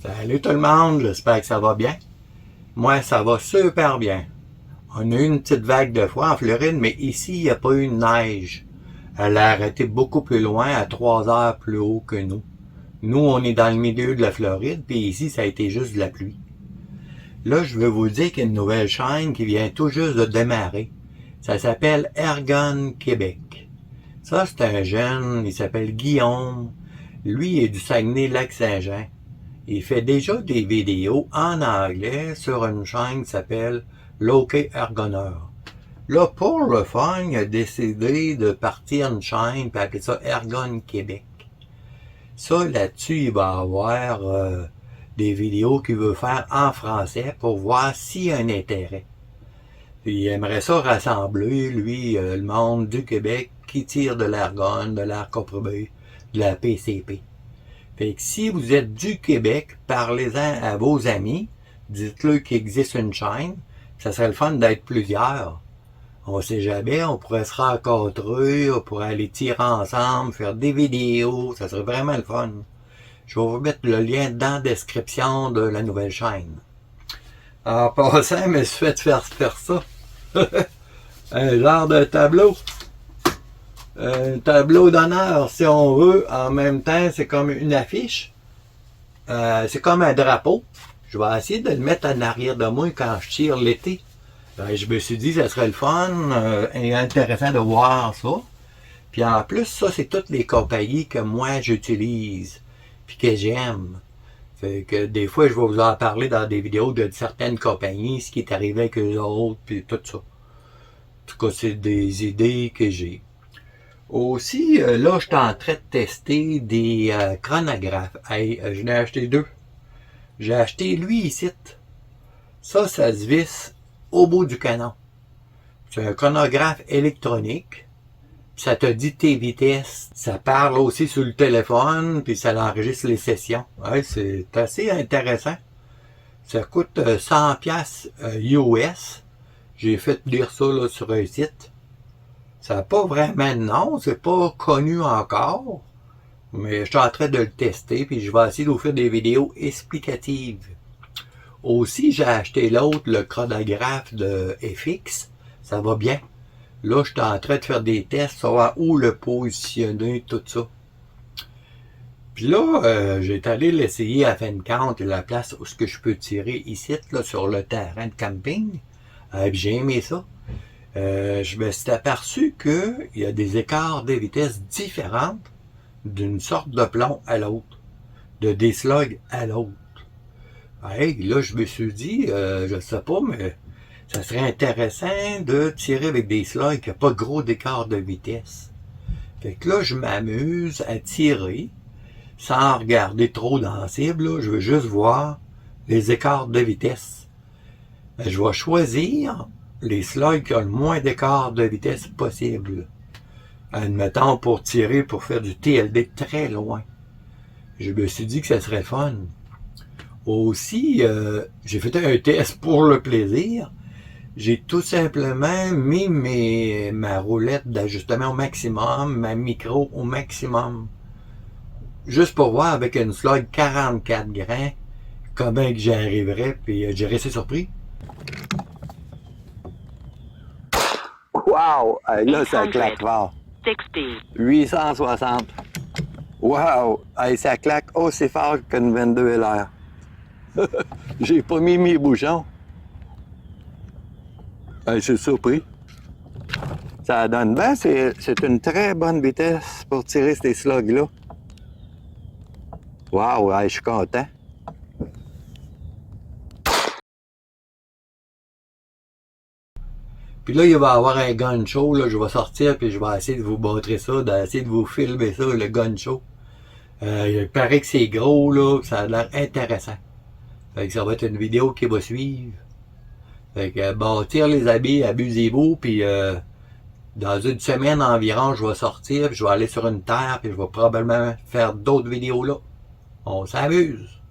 Salut tout le monde, j'espère que ça va bien. Moi, ça va super bien. On a eu une petite vague de froid en Floride, mais ici, il n'y a pas eu de neige. Elle a arrêté beaucoup plus loin, à 3 heures plus haut que nous. Nous, on est dans le milieu de la Floride, puis ici, ça a été juste de la pluie. Là, je veux vous dire qu'il y a une nouvelle chaîne qui vient tout juste de démarrer. Ça s'appelle Ergon Québec. Ça, c'est un jeune, il s'appelle Guillaume. Lui, il est du Saguenay-Lac-Saint-Jean. Il fait déjà des vidéos en anglais sur une chaîne qui s'appelle Loké Ergoneur. Là, pour le fun, il a décidé de partir une chaîne et appeler ça Ergon Québec. Ça, là-dessus, il va avoir des vidéos qu'il veut faire en français pour voir s'il y a un intérêt. Puis, il aimerait ça rassembler, lui, le monde du Québec qui tire de l'ergon, de l'air comprimé, de la PCP. Fait que si vous êtes du Québec, parlez-en à vos amis, dites-leur qu'il existe une chaîne, ça serait le fun d'être plusieurs. On sait jamais, on pourrait se rencontrer, on pourrait aller tirer ensemble, faire des vidéos, ça serait vraiment le fun. Je vais vous mettre le lien dans la description de la nouvelle chaîne. En passant, je me suis fait faire ça. Un genre de tableau. Un tableau d'honneur, si on veut. En même temps, c'est comme une affiche. C'est comme un drapeau. Je vais essayer de le mettre en arrière de moi quand je tire l'été. Je me suis dit que ça serait le fun et intéressant de voir ça. Puis en plus, ça, c'est toutes les compagnies que moi, j'utilise puis que j'aime. Fait que des fois, je vais vous en parler dans des vidéos de certaines compagnies, ce qui est arrivé avec eux autres, puis tout ça. En tout cas, c'est des idées que j'ai. Aussi, là, je suis en train de tester des chronographes. Hey, j'en ai acheté deux. J'ai acheté lui ici. Ça se visse au bout du canon. C'est un chronographe électronique. Ça te dit tes vitesses. Ça parle aussi sur le téléphone, puis ça enregistre les sessions. Ouais, c'est assez intéressant. Ça coûte 100$ US. J'ai fait lire ça là, sur un site. Ça n'a pas vraiment de nom, c'est pas connu encore, mais je suis en train de le tester, puis je vais essayer de vous faire des vidéos explicatives. Aussi, j'ai acheté l'autre, le chronographe de FX, ça va bien. Là, je suis en train de faire des tests, savoir où le positionner, tout ça. Puis là, j'ai allé l'essayer à Fincount, la place où ce que je peux tirer ici, là, sur le terrain de camping. J'ai aimé ça. Je me suis aperçu qu'il y a des écarts de vitesse différentes d'une sorte de plomb à l'autre, de des slugs à l'autre. Hey, là, je me suis dit, je sais pas, mais ça serait intéressant de tirer avec des slugs qui n'ont pas gros d'écart de vitesse. Fait que là, je m'amuse à tirer sans regarder trop dans la cible. Là, je veux juste voir les écarts de vitesse. Je vais choisir les slugs qui ont le moins d'écart de vitesse possible. Admettons pour tirer, pour faire du TLD très loin. Je me suis dit que ça serait fun. Aussi, j'ai fait un test pour le plaisir. J'ai tout simplement mis ma roulette d'ajustement au maximum, ma micro au maximum. Juste pour voir avec une slug 44 grains, comment que j'y arriverais, puis j'ai resté surpris. Wow! Là, ça claque fort. 860. Wow! Ça claque aussi fort qu'une 22 LR. J'ai pas mis mes bouchons. Je suis surpris. Ça donne bien. C'est une très bonne vitesse pour tirer ces slugs-là. Wow! Je suis content. Puis là, il va y avoir un gun show, là, je vais sortir puis je vais essayer de vous montrer ça, d'essayer de vous filmer ça, le gun show. Il paraît que c'est gros, là, ça a l'air intéressant. Fait que ça va être une vidéo qui va suivre. Fait que, bon, tire les habits, abusez-vous, puis dans une semaine environ, je vais sortir, puis je vais aller sur une terre, puis je vais probablement faire d'autres vidéos là. On s'amuse.